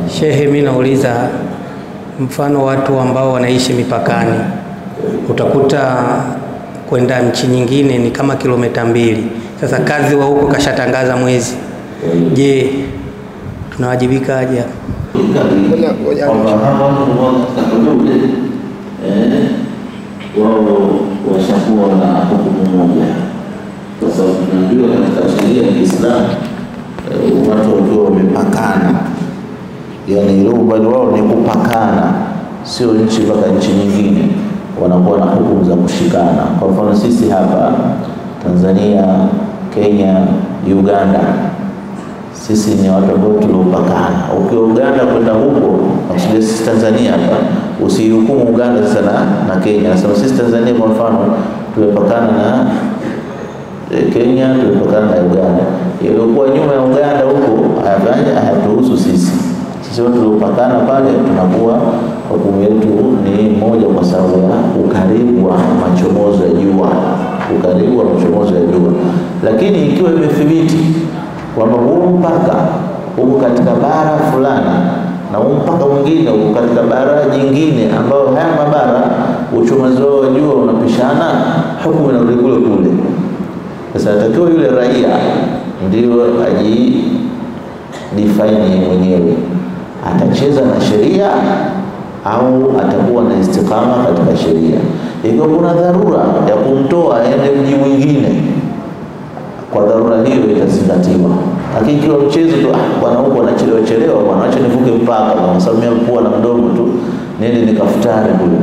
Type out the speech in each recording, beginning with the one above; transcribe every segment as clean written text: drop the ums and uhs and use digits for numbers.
Shehe, mimi nauliza, mfano watu ambao wanaishi mipakani, utakuta kwenda nchi nyingine ni kama kilomita 2. Sasa kazi wa huko kashatangaza mwezi. Je, tunawajibika aje? Wao washakuwa na hukumu moja, kwa sababu tunaambiwa katika sheria ya Kiislamu watu wakiwa wamepakana, yani ile ubali wao ni kupakana, sio nchi mpaka nchi nyingine, wanakuwa na hukumu za kushikana. Kwa mfano sisi hapa Tanzania, Kenya, Uganda, sisi ni watu ambao tuliopakana. Ukiwa Uganda kwenda huko, actually sisi Tanzania hapa, usihukumu Uganda sana na Kenya. Nasema sisi Tanzania kwa mfano tumepakana na Kenya, tumepakana na Uganda. Ilikuwa nyuma ya Uganda huko hayatuhusu sisi. Sisi watu tuliopakana pale tunakuwa hukumu yetu ni moja, kwa sababu ya ukaribu wa machomozo ya jua, ukaribu wa machomozo ya jua. Lakini ikiwa imethibiti kwamba huu mpaka uko katika bara fulani na huu mpaka mwingine uko katika bara jingine ambayo haya mabara uchomozo wa jua unapishana, hukumu inarudi kule kule. Sasa atakiwa yule raia ndio define mwenyewe, atacheza na sheria au atakuwa na istiqama katika sheria. Ikiwa kuna dharura ya kumtoa aende mji mwingine, kwa dharura hiyo itazingatiwa. Lakini ikiwa mchezo tu, bwana huko anachelewa bwana, acha nivuke mpaka kwa sababu mimi mkuu na mdomo tu nende nikafutane kule,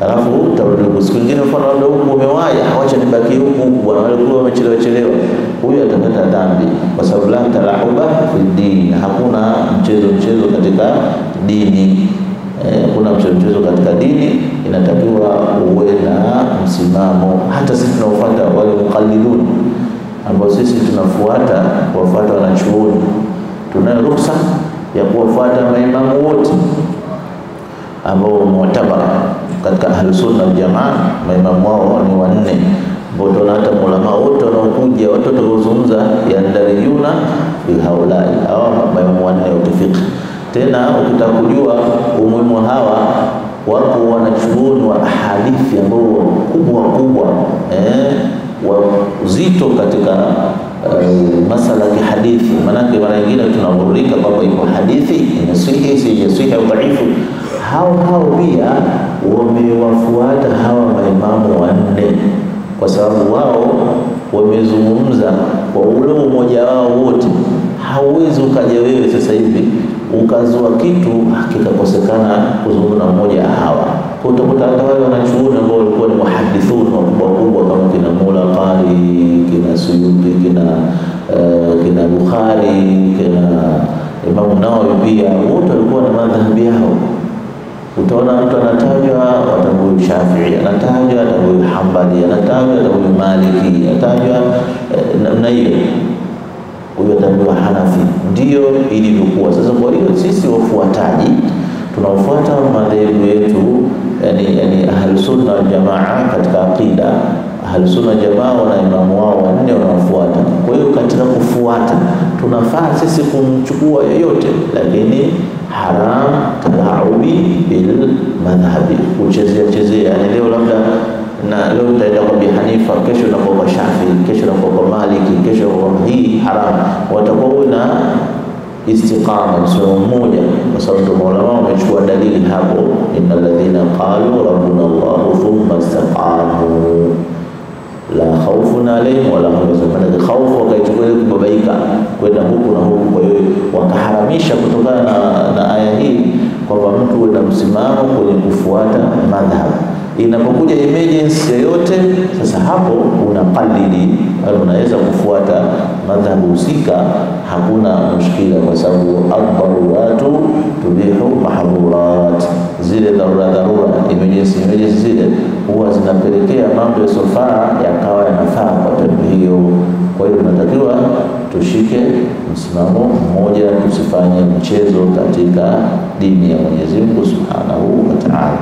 alafu utarudi huko siku nyingine, mfano labda huko umewaya, acha nibaki huko bwana, wale kule wamechelewa, huyu atapata dhambi, kwa sababu la talauba fi din, hakuna mchezo katika dini. Kuna mchezo katika dini, inatakiwa uwe na msimamo. Hata sisi tunaofuata wale muqallidun ambao sisi kuwafuata wanachuoni, tunayo ruhusa ya kuwafuata maimamu wote ambao mu'tabara katika Ahlus-Sunnah wal Jamaa. Maimamu wao ni 4, ambao hata ulama wote wanaokuja watu watazungumza yandarijuna fi haulai au maimamu 4 utifiki. Tena ukitaka kujua umuhimu hawa, wapo wanachuoni wa hadithi ambao kubwa wazito katika masala ya hadithi. Maana mara nyingine tunamurika kwamba iko hadithi inasihi si au dhaifu. Hao pia wamewafuata hawa maimamu 4, kwa sababu wao wamezungumza kwa ule umoja wao wote. Hauwezi ukaja wewe sasa hivi ukazua kitu kikakosekana kuzungumza na mmoja hawa. Kwa utakuta hata wale wanachuoni ambao walikuwa ni muhadithun wakubwa kama kina Mulaqari, kina Suyuti, kina Bukhari, kina Imam Nawawi, pia wote walikuwa na madhhabi yao. Utaona mtu anatajwa atakuwa Shafi'i, anatajwa atakuwa Hanbali, anatajwa atakuwa Maliki, anatajwa namna hiyo, huyo atakuwa Hanafi. Ndio ilivyokuwa. Sasa kwa hiyo sisi wafuataji tunaofuata madhehebu yetu, yani Ahlus-Sunnah wal Jamaa katika aqida, Ahlus-Sunnah wal Jamaa wana imamu wao 4 wanaofuata. Kwa hiyo katika kufuata tunafaa sisi kumchukua yoyote, lakini haram talaubi bil madhhabi, kuchezea. Yani leo labda leo nitaenda kwa Abi Hanifa, kesho na kwa Shafi'i, kesho na kwa Maliki, kesho kwa hii haram. Watakuwa na istiqama sio mmoja, kwa sababu maulama wamechukua dalili hapo, innal ladhina qalu rabbuna Allah thumma istaqamu la khawfun alayhim wala hum yahzanun. Khawfu wakaichukua kubabaika kwenda huku na huku. Kwa hiyo wakaharamisha kutokana na aya hii kwamba mtu ana msimamo kwenye kufuata madhhab. Inapokuja emergency yoyote, sasa hapo unaqallidi, unaweza kufuata madhhabu husika, hakuna mushkila, kwa sababu ad-daruratu tubihu mahdhurat. Zile dharura emergency zile huwa zinapelekea mambo yasofaa yakawa yanafaa kwa tendo hiyo. Kwa hiyo tunatakiwa tushike msimamo mmoja, tusifanye mchezo katika dini ya Mwenyezi Mungu Subhanahu wa Ta'ala.